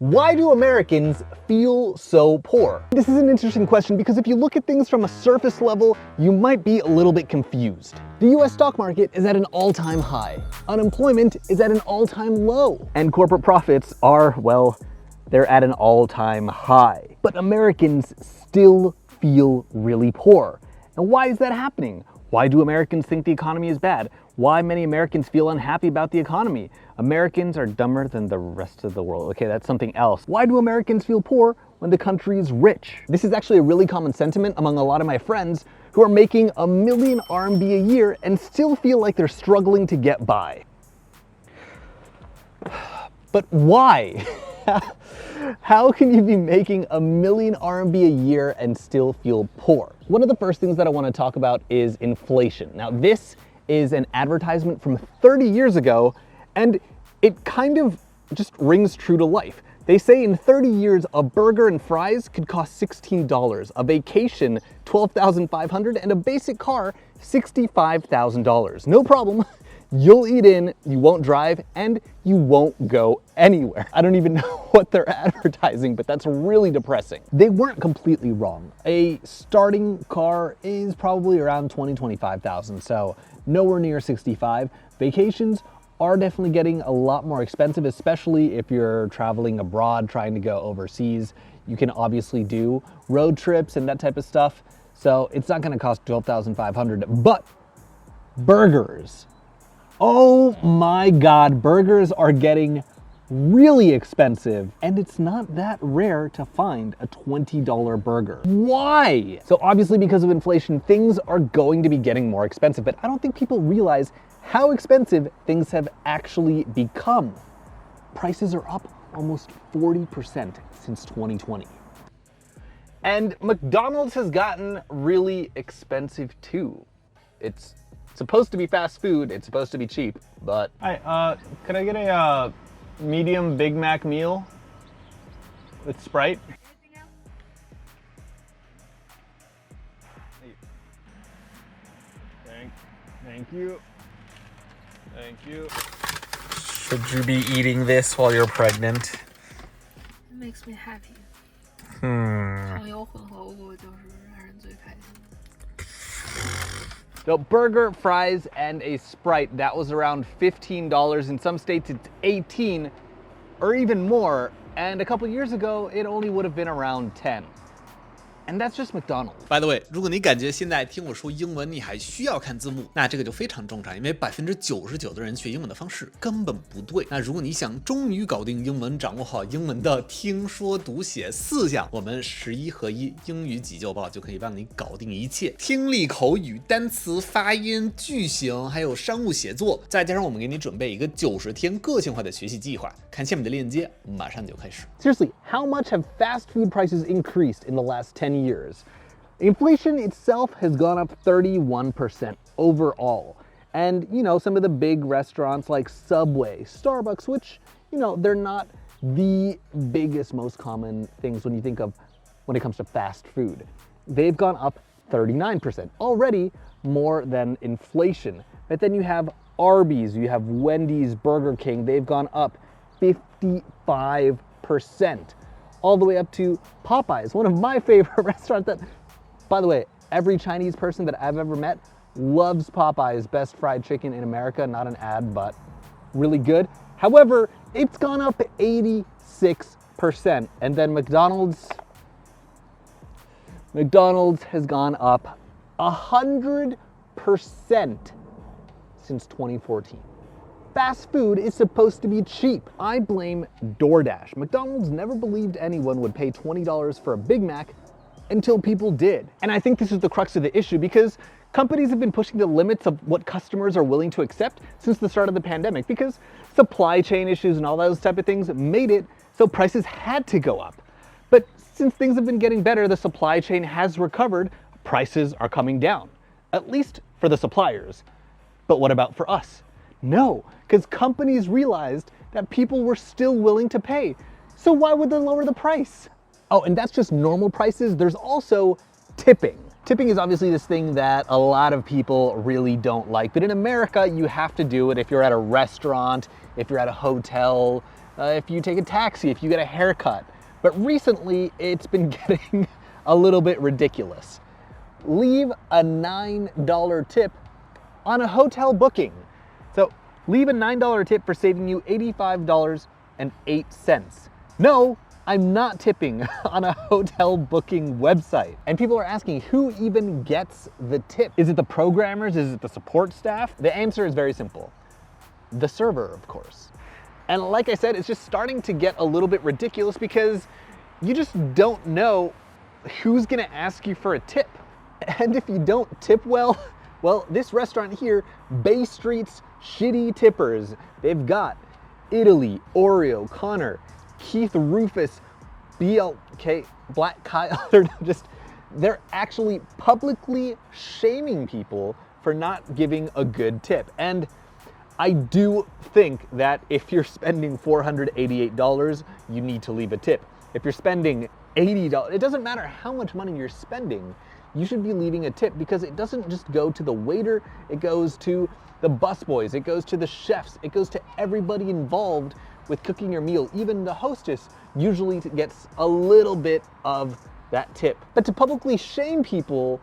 Why do Americans feel so poor? This is an interesting question because if you look at things from a surface level, you might be a little bit confused. The US stock market is at an all-time high. Unemployment is at an all-time low. And corporate profits are, well, they're at an all-time high. But Americans still feel really poor. And why is that happening? Why do Americans think the economy is bad? Why many Americans feel unhappy about the economy? Americans are dumber than the rest of the world. Okay, that's something else. Why do Americans feel poor when the country is rich? This is actually a really common sentiment among a lot of my friends who are making a million RMB a year and still feel like they're struggling to get by. But why? How can you be making a million RMB a year and still feel poor? One of the first things that I want to talk about is inflation. Now, this is an advertisement from 30 years ago, and it kind of just rings true to life. They say in 30 years, a burger and fries could cost $16, a vacation $12,500, and a basic car $65,000. No problem. You'll eat in, you won't drive, and you won't go anywhere. I don't even know what they're advertising, but that's really depressing. They weren't completely wrong. A starting car is probably around 25,000, so nowhere near 65. Vacations are definitely getting a lot more expensive, especially if you're traveling abroad, trying to go overseas. You can obviously do road trips and that type of stuff, so it's not gonna cost 12,500, but burgers. Oh my God, burgers are getting really expensive, and it's not that rare to find a $20 burger. Why? So obviously because of inflation, things are going to be getting more expensive, but I don't think people realize how expensive things have actually become. Prices are up almost 40% since 2020. And McDonald's has gotten really expensive too. It's supposed to be fast food, it's supposed to be cheap, but... Hi, could I get a medium Big Mac meal with Sprite? Anything else? Thank you. Thank you. Should you be eating this while you're pregnant? It makes me happy. 糖油混合物就是让人最开心的。 So burger, fries, and a Sprite, that was around $15. In some states it's 18 or even more. And a couple years ago, it only would have been around 10. And that's just McDonald's. By the way, 如果你感觉现在听我说英文你还需要看字幕，那这个就非常正常，因为99%的人学英文的方式根本不对。那如果你想终于搞定英文，掌握好英文的听说读写4项，我们11合一英语急救包就可以帮你搞定一切，听力、口语、单词、发音、句型，还有商务写作，再加上我们给你准备一个90天个性化的学习计划。看下面的链接，马上就开始。 Seriously, how much have fast food prices increased in the last 10 years? Inflation itself has gone up 31% overall. And, you know, some of the big restaurants like Subway, Starbucks, which, you know, they're not the biggest, most common things when it comes to fast food. They've gone up 39%, already more than inflation. But then you have Arby's, you have Wendy's, Burger King, they've gone up 55%, all the way up to Popeyes, one of my favorite restaurants that, by the way, every Chinese person that I've ever met loves Popeyes, best fried chicken in America, not an ad, but really good. However, it's gone up 86%. And then McDonald's has gone up 100% since 2014. Fast food is supposed to be cheap. I blame DoorDash. McDonald's never believed anyone would pay $20 for a Big Mac until people did. And I think this is the crux of the issue because companies have been pushing the limits of what customers are willing to accept since the start of the pandemic because supply chain issues and all those type of things made it so prices had to go up. But since things have been getting better, the supply chain has recovered, prices are coming down, at least for the suppliers. But what about for us? No, because companies realized that people were still willing to pay. So why would they lower the price? Oh, and that's just normal prices. There's also tipping. Tipping is obviously this thing that a lot of people really don't like, but in America, you have to do it if you're at a restaurant, if you're at a hotel, if you take a taxi, if you get a haircut. But recently, it's been getting a little bit ridiculous. Leave a $9 tip on a hotel booking. So leave a $9 tip for saving you $85.08. No, I'm not tipping on a hotel booking website. And people are asking, who even gets the tip? Is it the programmers? Is it the support staff? The answer is very simple. The server, of course. And like I said, it's just starting to get a little bit ridiculous because you just don't know who's gonna ask you for a tip. And if you don't tip well, this restaurant here, Bay Street's Shitty Tippers, they've got Italy, Oreo, Connor, Keith Rufus, BLK, Black Kyle. They're actually publicly shaming people for not giving a good tip. And I do think that if you're spending $488, you need to leave a tip. If you're spending $80, it doesn't matter how much money you're spending, you should be leaving a tip because it doesn't just go to the waiter, it goes to the busboys, it goes to the chefs, it goes to everybody involved with cooking your meal. Even the hostess usually gets a little bit of that tip. But to publicly shame people,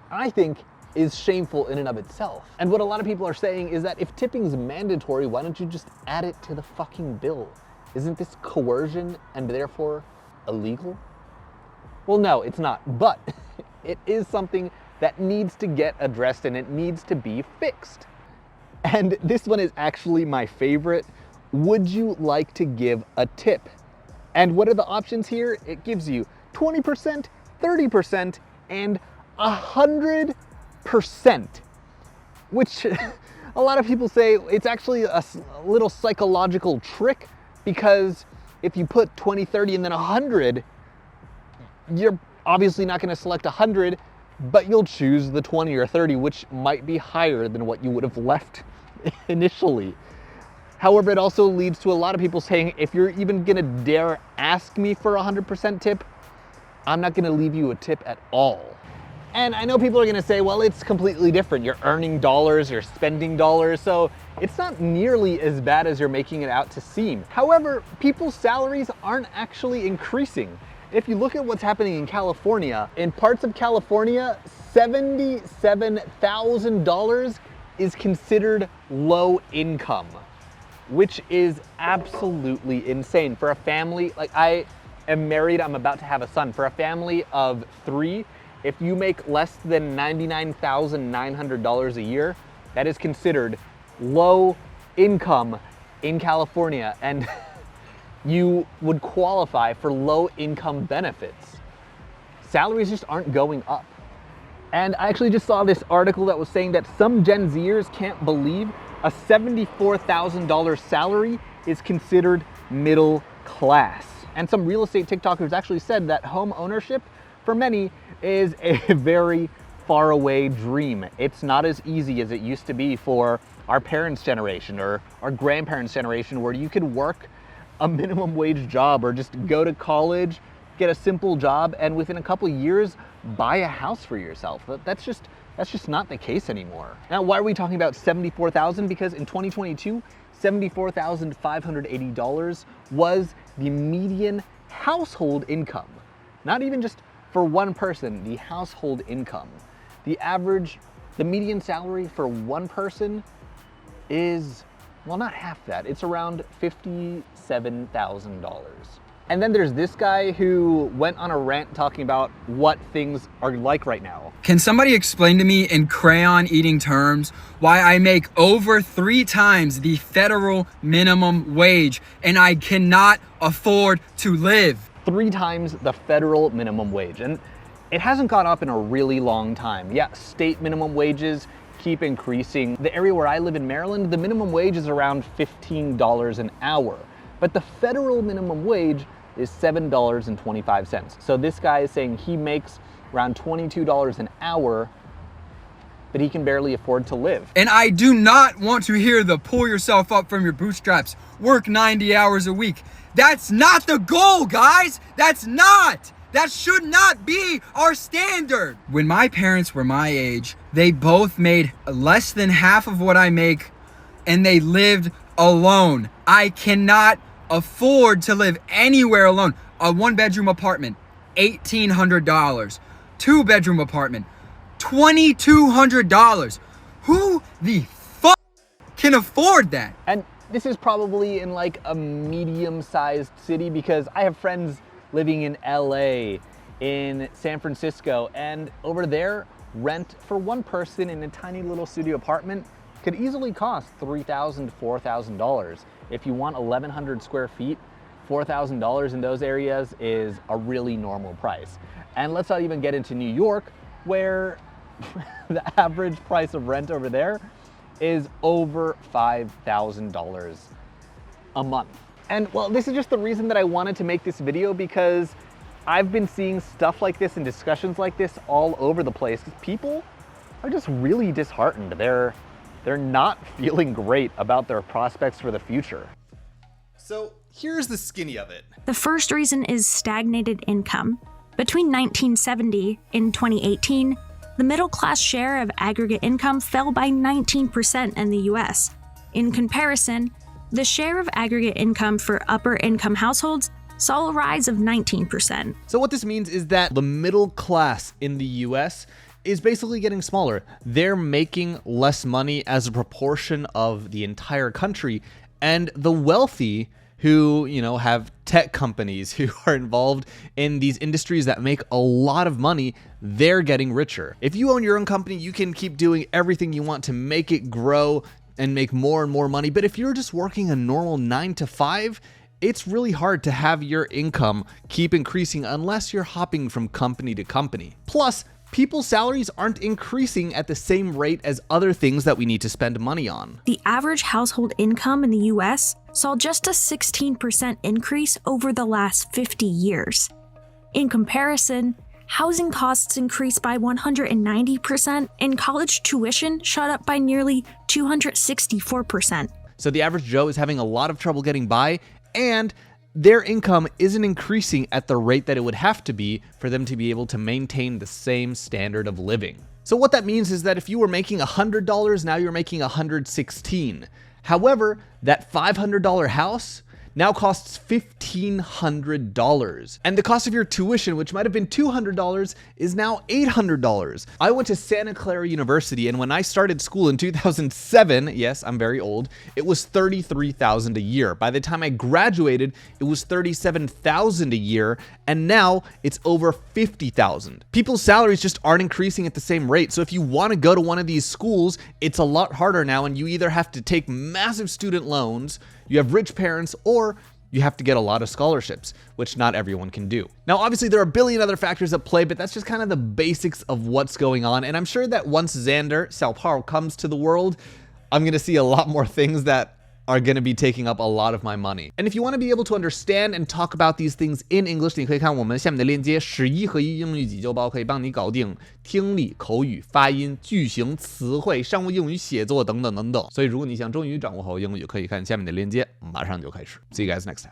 I think, is shameful in and of itself. And what a lot of people are saying is that if tipping is mandatory, why don't you just add it to the fucking bill? Isn't this coercion and therefore illegal? Well, no, it's not, but it is something that needs to get addressed and it needs to be fixed. And this one is actually my favorite. Would you like to give a tip? And what are the options here? It gives you 20%, 30%, and 100%, which a lot of people say it's actually a little psychological trick because if you put 20, 30, and then 100, you're obviously not gonna select 100, but you'll choose the 20 or 30, which might be higher than what you would have left initially. However, it also leads to a lot of people saying, if you're even gonna dare ask me for a 100% tip, I'm not gonna leave you a tip at all. And I know people are gonna say, well, it's completely different. You're earning dollars, you're spending dollars, so it's not nearly as bad as you're making it out to seem. However, people's salaries aren't actually increasing. If you look at what's happening in California, in parts of California, $77,000 is considered low income, which is absolutely insane. For a family, like I am married, I'm about to have a son. For a family of 3, if you make less than $99,900 a year, that is considered low income in California, and you would qualify for low income benefits. Salaries just aren't going up. And I actually just saw this article that was saying that some Gen Zers can't believe a $74,000 salary is considered middle class. And some real estate TikTokers actually said that home ownership for many is a very far away dream. It's not as easy as it used to be for our parents' generation or our grandparents' generation, where you could work a minimum wage job or just go to college, get a simple job, and within a couple of years buy a house for yourself. That's just not the case anymore. Now, why are we talking about $74,000? Because in 2022, $74,580 was the median household income. Not even just for one person, the household income. The median salary for one person is, well, not half that. It's around $57,000. And then there's this guy who went on a rant talking about what things are like right now. Can somebody explain to me in crayon eating terms why I make over 3 times the federal minimum wage and I cannot afford to live? 3 times the federal minimum wage. And it hasn't gone up in a really long time. Yeah, state minimum wages keep increasing. The area where I live in Maryland, the minimum wage is around $15 an hour. But the federal minimum wage is $7.25. So this guy is saying he makes around $22 an hour, but he can barely afford to live. And I do not want to hear the pull yourself up from your bootstraps, work 90 hours a week. That's not the goal, guys. That should not be our standard. When my parents were my age, they both made less than half of what I make, and they lived alone. I cannot afford to live anywhere alone. A 1-bedroom apartment, $1,800. 2-bedroom apartment, $2,200. Who the fuck can afford that? And this is probably in like a medium-sized city because I have friends living in LA, in San Francisco, and over there, rent for one person in a tiny little studio apartment could easily cost $3,000 to $4,000. If you want 1,100 square feet, $4,000 in those areas is a really normal price. And let's not even get into New York, where the average price of rent over there is over $5,000 a month. And well, this is just the reason that I wanted to make this video, because I've been seeing stuff like this and discussions like this all over the place. People are just really disheartened. They're not feeling great about their prospects for the future. So here's the skinny of it. The first reason is stagnated income. Between 1970 and 2018, the middle class share of aggregate income fell by 19% in the US. In comparison, the share of aggregate income for upper income households saw a rise of 19%. So what this means is that the middle class in the US is basically getting smaller. They're making less money as a proportion of the entire country, and the wealthy who, have tech companies, who are involved in these industries that make a lot of money, they're getting richer. If you own your own company, you can keep doing everything you want to make it grow and make more and more money. But if you're just working a normal 9 to 5, it's really hard to have your income keep increasing unless you're hopping from company to company. Plus, people's salaries aren't increasing at the same rate as other things that we need to spend money on. The average household income in the US saw just a 16% increase over the last 50 years. In comparison, housing costs increased by 190%, and college tuition shot up by nearly 264%. So the average Joe is having a lot of trouble getting by, and their income isn't increasing at the rate that it would have to be for them to be able to maintain the same standard of living. So what that means is that if you were making $100, now you're making $116. However, that $500 house now costs $1,500. And the cost of your tuition, which might have been $200, is now $800. I went to Santa Clara University, and when I started school in 2007, yes, I'm very old, it was $33,000 a year. By the time I graduated, it was $37,000 a year, and now it's over $50,000. People's salaries just aren't increasing at the same rate. So if you want to go to one of these schools, it's a lot harder now, and you either have to take massive student loans, you have rich parents, or you have to get a lot of scholarships, which not everyone can do. Now, obviously, there are a billion other factors at play, but that's just kind of the basics of what's going on. And I'm sure that once Xander, Xiao Pao, comes to the world, I'm going to see a lot more things that are going to be taking up a lot of my money. And if you want to be able to understand and talk about these things in English, 你可以看我们下面的链接11合一英语急救包，可以帮你搞定听力、口语、发音、句型、词汇、商务英语写作等等等等。所以如果你想终于掌握好英语，可以看下面的链接，马上就开始。See you guys next time.